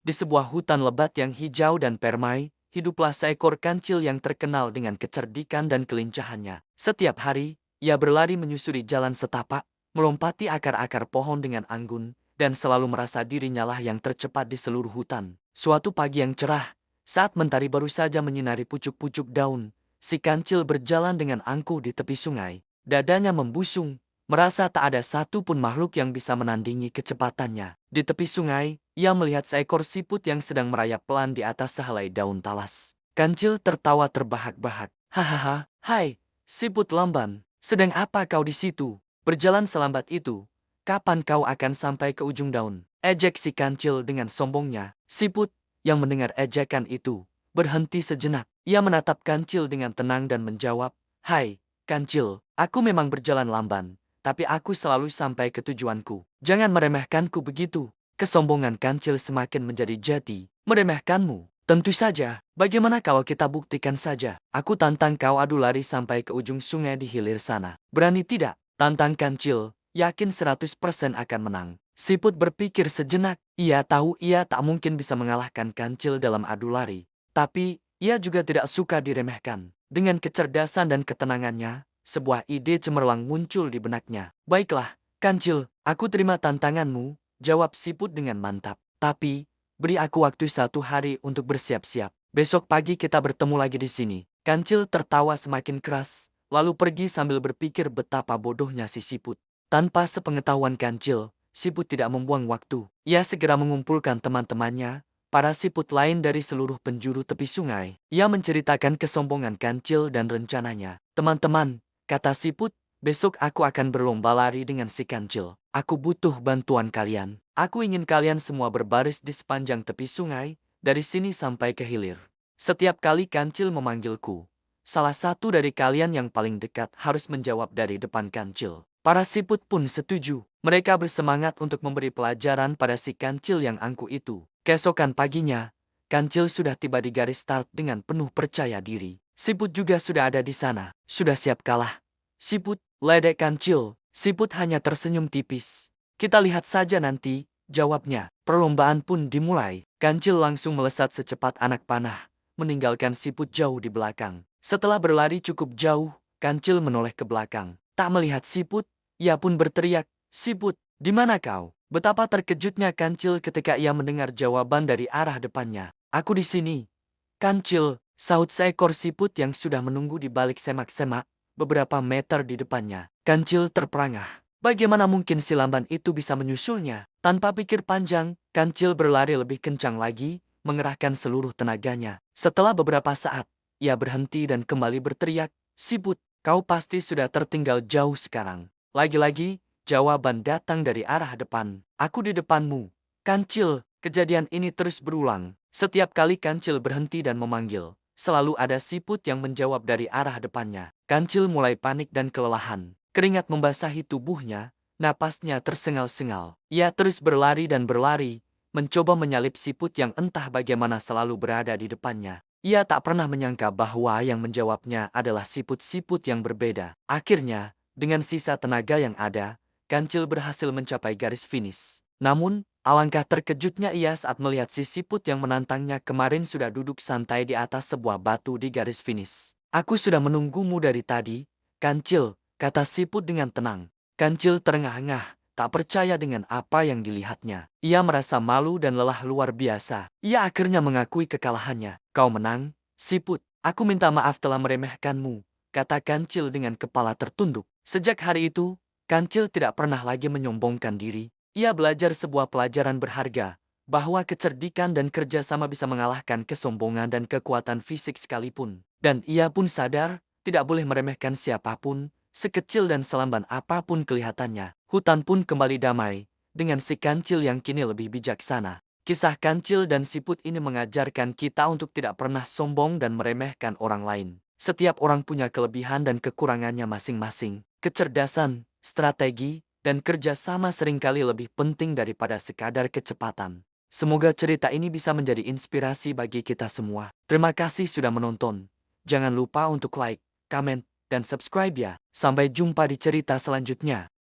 Di sebuah hutan lebat yang hijau dan permai, hiduplah seekor kancil yang terkenal dengan kecerdikan dan kelincahannya. Setiap hari, ia berlari menyusuri jalan setapak, melompati akar-akar pohon dengan anggun, dan selalu merasa dirinya lah yang tercepat di seluruh hutan. Suatu pagi yang cerah, saat mentari baru saja menyinari pucuk-pucuk daun, si kancil berjalan dengan angkuh di tepi sungai. Dadanya membusung, merasa tak ada satu pun makhluk yang bisa menandingi kecepatannya. Di tepi sungai, ia melihat seekor siput yang sedang merayap pelan di atas sehelai daun talas. Kancil tertawa terbahak-bahak. Hahaha, hai, siput lamban, sedang apa kau di situ? Berjalan selambat itu, kapan kau akan sampai ke ujung daun? Ejek si kancil dengan sombongnya. Siput, yang mendengar ejekan itu, berhenti sejenak. Ia menatap kancil dengan tenang dan menjawab, hai, kancil, aku memang berjalan lamban, tapi aku selalu sampai ke tujuanku. Jangan meremehkanku begitu. Kesombongan kancil semakin menjadi jati. Meremehkanmu? Tentu saja. Bagaimana kalau kita buktikan saja? Aku tantang kau adu lari sampai ke ujung sungai di hilir sana. Berani tidak? Tantang kancil, yakin 100% akan menang. Siput berpikir sejenak. Ia tahu ia tak mungkin bisa mengalahkan kancil dalam adu lari. Tapi, ia juga tidak suka diremehkan. Dengan kecerdasan dan ketenangannya, sebuah ide cemerlang muncul di benaknya. Baiklah, kancil, aku terima tantanganmu, jawab siput dengan mantap. Tapi, beri aku waktu 1 hari untuk bersiap-siap. Besok pagi kita bertemu lagi di sini. Kancil tertawa semakin keras, lalu pergi sambil berpikir betapa bodohnya si siput. Tanpa sepengetahuan kancil, siput tidak membuang waktu. Ia segera mengumpulkan teman-temannya, para siput lain dari seluruh penjuru tepi sungai. Ia menceritakan kesombongan kancil dan rencananya. Teman-teman, kata siput, besok aku akan berlomba lari dengan si kancil. Aku butuh bantuan kalian. Aku ingin kalian semua berbaris di sepanjang tepi sungai, dari sini sampai ke hilir. Setiap kali kancil memanggilku, salah satu dari kalian yang paling dekat harus menjawab dari depan kancil. Para siput pun setuju. Mereka bersemangat untuk memberi pelajaran pada si kancil yang angkuh itu. Keesokan paginya, kancil sudah tiba di garis start dengan penuh percaya diri. Siput juga sudah ada di sana. Sudah siap kalah? Siput, ledek kancil. Siput hanya tersenyum tipis. Kita lihat saja nanti, jawabnya. Perlombaan pun dimulai. Kancil langsung melesat secepat anak panah, meninggalkan siput jauh di belakang. Setelah berlari cukup jauh, kancil menoleh ke belakang. Tak melihat siput, ia pun berteriak, siput, di mana kau? Betapa terkejutnya kancil ketika ia mendengar jawaban dari arah depannya. Aku di sini. Kancil, sahut seekor siput yang sudah menunggu di balik semak-semak, beberapa meter di depannya. Kancil terperangah. Bagaimana mungkin si lamban itu bisa menyusulnya? Tanpa pikir panjang, kancil berlari lebih kencang lagi, mengerahkan seluruh tenaganya. Setelah beberapa saat, ia berhenti dan kembali berteriak, siput, kau pasti sudah tertinggal jauh sekarang. Lagi-lagi, jawaban datang dari arah depan. Aku di depanmu. Kancil, kejadian ini terus berulang. Setiap kali kancil berhenti dan memanggil, selalu ada siput yang menjawab dari arah depannya. Kancil mulai panik dan kelelahan. Keringat membasahi tubuhnya, napasnya tersengal-sengal. Ia terus berlari dan berlari, mencoba menyalip siput yang entah bagaimana selalu berada di depannya. Ia tak pernah menyangka bahwa yang menjawabnya adalah siput-siput yang berbeda. Akhirnya, dengan sisa tenaga yang ada, kancil berhasil mencapai garis finish. Namun, alangkah terkejutnya ia saat melihat si siput yang menantangnya kemarin sudah duduk santai di atas sebuah batu di garis finish. Aku sudah menunggumu dari tadi, kancil, kata siput dengan tenang. Kancil terengah-engah, tak percaya dengan apa yang dilihatnya. Ia merasa malu dan lelah luar biasa. Ia akhirnya mengakui kekalahannya. Kau menang, siput. Aku minta maaf telah meremehkanmu, kata kancil dengan kepala tertunduk. Sejak hari itu, kancil tidak pernah lagi menyombongkan diri. Ia belajar sebuah pelajaran berharga, bahwa kecerdikan dan kerjasama bisa mengalahkan kesombongan dan kekuatan fisik sekalipun. Dan ia pun sadar, tidak boleh meremehkan siapapun, sekecil dan selamban apapun kelihatannya. Hutan pun kembali damai, dengan si kancil yang kini lebih bijaksana. Kisah kancil dan siput ini mengajarkan kita untuk tidak pernah sombong dan meremehkan orang lain. Setiap orang punya kelebihan dan kekurangannya masing-masing. Kecerdasan, strategi, dan kerjasama seringkali lebih penting daripada sekadar kecepatan. Semoga cerita ini bisa menjadi inspirasi bagi kita semua. Terima kasih sudah menonton. Jangan lupa untuk like, komen, dan subscribe ya. Sampai jumpa di cerita selanjutnya.